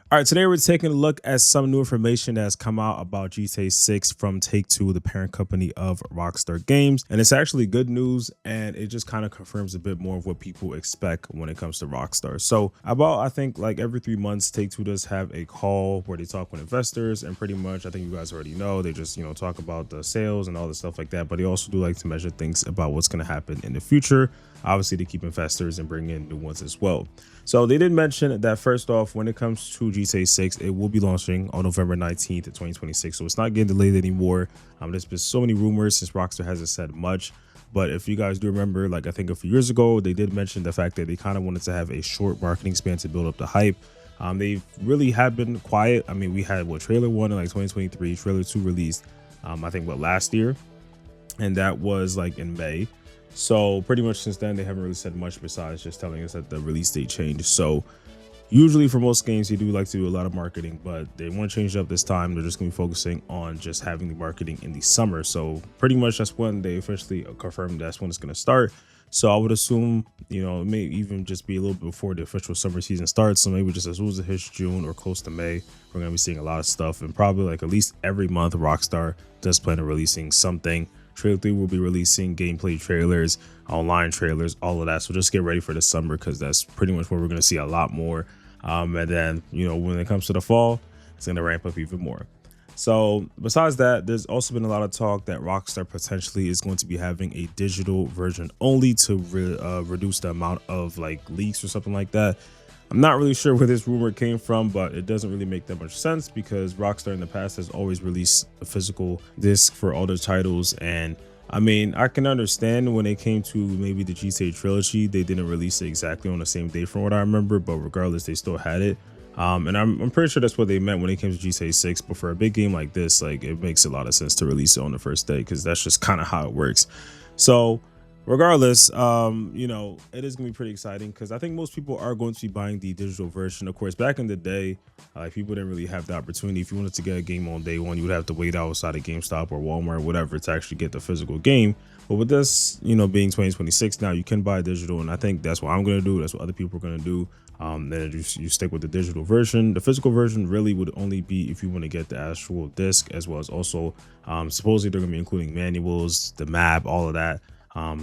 All right, today we're taking a look at some new information that has come out about GTA 6 from Take-Two, the parent company of Rockstar Games. And it's actually good news, and it just kind of confirms a bit more of what people expect when it comes to Rockstar. So about, I think, like every 3 months, Take-Two does have a call where they talk with investors, and pretty much, I think you guys already know, they just, talk about the sales and all the stuff like that. But they also do like to measure things about what's going to happen in the future, obviously to keep investors and bring in new ones as well. So they did mention that first off, when it comes to GTA 6, it will be launching on November 19th, 2026. So it's not getting delayed anymore. There's been so many rumors since Rockstar hasn't said much. But if you guys do remember, like I think a few years ago, they did mention the fact that they kind of wanted to have a short marketing span to build up the hype. They really have been quiet. I mean, we had trailer one in like 2023, trailer two released, I think last year, and that was like in May. So pretty much since then, they haven't really said much besides just telling us that the release date changed. So usually for most games, they do like to do a lot of marketing, but they want to change it up this time. They're just going to be focusing on just having the marketing in the summer. So pretty much that's when they officially confirmed that's when it's going to start. So I would assume, it may even just be a little bit before the official summer season starts. So maybe just as soon as it hits June or close to May, we're going to be seeing a lot of stuff. And probably like at least every month, Rockstar does plan on releasing something. Trailer 3 will be releasing gameplay trailers, online trailers, all of that. So just get ready for the summer because that's pretty much where we're going to see a lot more. And then, when it comes to the fall, it's going to ramp up even more. So besides that, there's also been a lot of talk that Rockstar potentially is going to be having a digital version only to reduce the amount of like leaks or something like that. I'm not really sure where this rumor came from, but it doesn't really make that much sense because Rockstar in the past has always released a physical disc for all their titles. And I mean, I can understand when it came to maybe the GTA trilogy, they didn't release it exactly on the same day from what I remember, but regardless, they still had it. And I'm pretty sure that's what they meant when it came to GTA 6. But for a big game like this, like it makes a lot of sense to release it on the first day because that's just kind of how it works. So regardless, it is gonna be pretty exciting because I think most people are going to be buying the digital version. Of course, back in the day, people didn't really have the opportunity. If you wanted to get a game on day one, you would have to wait outside of GameStop or Walmart or whatever to actually get the physical game. But with this, being 2026 now, you can buy digital, and I think that's what I'm gonna do. That's what other people are gonna do. Then you stick with the digital version. The physical version really would only be if you want to get the actual disc, as well as also supposedly they're gonna be including manuals, the map, all of that.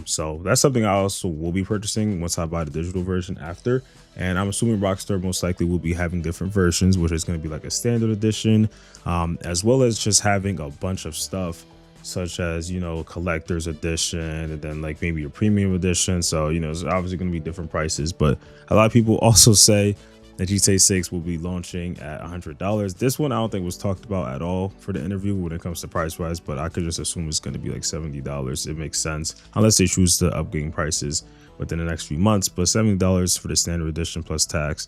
So that's something I also will be purchasing once I buy the digital version after. And I'm assuming Rockstar most likely will be having different versions, which is going to be like a standard edition, as well as just having a bunch of stuff such as, collector's edition and then like maybe a premium edition. So, it's obviously going to be different prices, but a lot of people also say that GTA 6 will be launching at $100. This one I don't think was talked about at all for the interview when it comes to price wise, but I could just assume it's going to be like $70. It makes sense unless they choose to upgrade prices within the next few months. But $70 for the standard edition plus tax,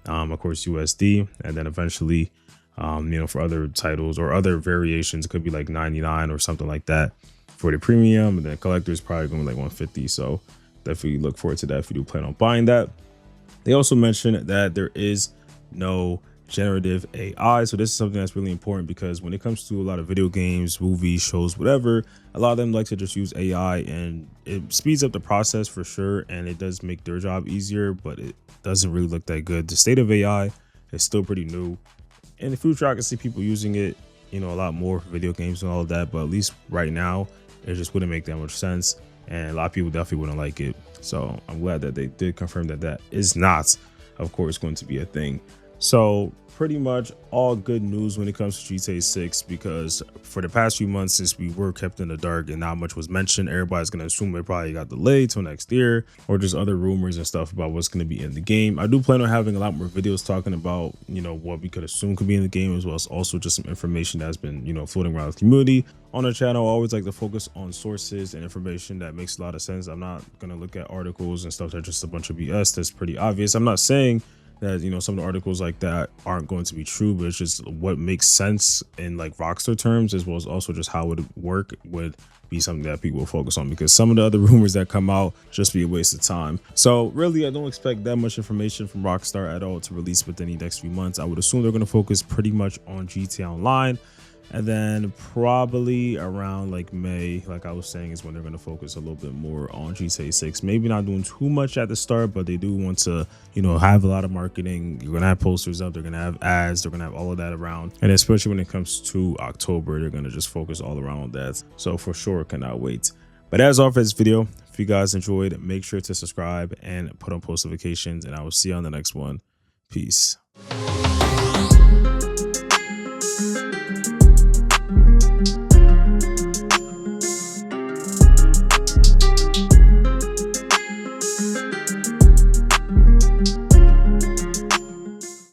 of course USD, and then eventually, for other titles or other variations, it could be like 99 or something like that for the premium, and then collector's probably going to be like 150. So definitely look forward to that if you do plan on buying that. They also mentioned that there is no generative AI. So this is something that's really important because when it comes to a lot of video games, movies, shows, whatever, a lot of them like to just use AI, and it speeds up the process for sure. And it does make their job easier, but it doesn't really look that good. The state of AI is still pretty new. In the future, I can see people using it, a lot more for video games and all of that. But at least right now, it just wouldn't make that much sense. And a lot of people definitely wouldn't like it. So I'm glad that they did confirm that that is not, of course, going to be a thing. So pretty much all good news when it comes to GTA 6, because for the past few months since we were kept in the dark and not much was mentioned, everybody's going to assume it probably got delayed till next year, or just other rumors and stuff about what's going to be in the game. I do plan on having a lot more videos talking about, what we could assume could be in the game, as well as also just some information that's been, floating around the community. On the channel, I always like to focus on sources and information that makes a lot of sense. I'm not going to look at articles and stuff that's just a bunch of BS. That's pretty obvious. I'm not saying that some of the articles like that aren't going to be true, but it's just what makes sense in like Rockstar terms, as well as also just how it would work would be something that people will focus on, because some of the other rumors that come out just be a waste of time. So really, I don't expect that much information from Rockstar at all to release within the next few months. I would assume they're going to focus pretty much on GTA Online, And then probably around like May, like I was saying, is when they're going to focus a little bit more on GTA 6. Maybe not doing too much at the start, but they do want to, you know, have a lot of marketing. You're going to have posters up, they're going to have ads, they're going to have all of that around. And especially when it comes to October, they're going to just focus all around that. So for sure, cannot wait. But that's all for this video. If you guys enjoyed, make sure to subscribe and put on post notifications, and I will see you on the next one. Peace.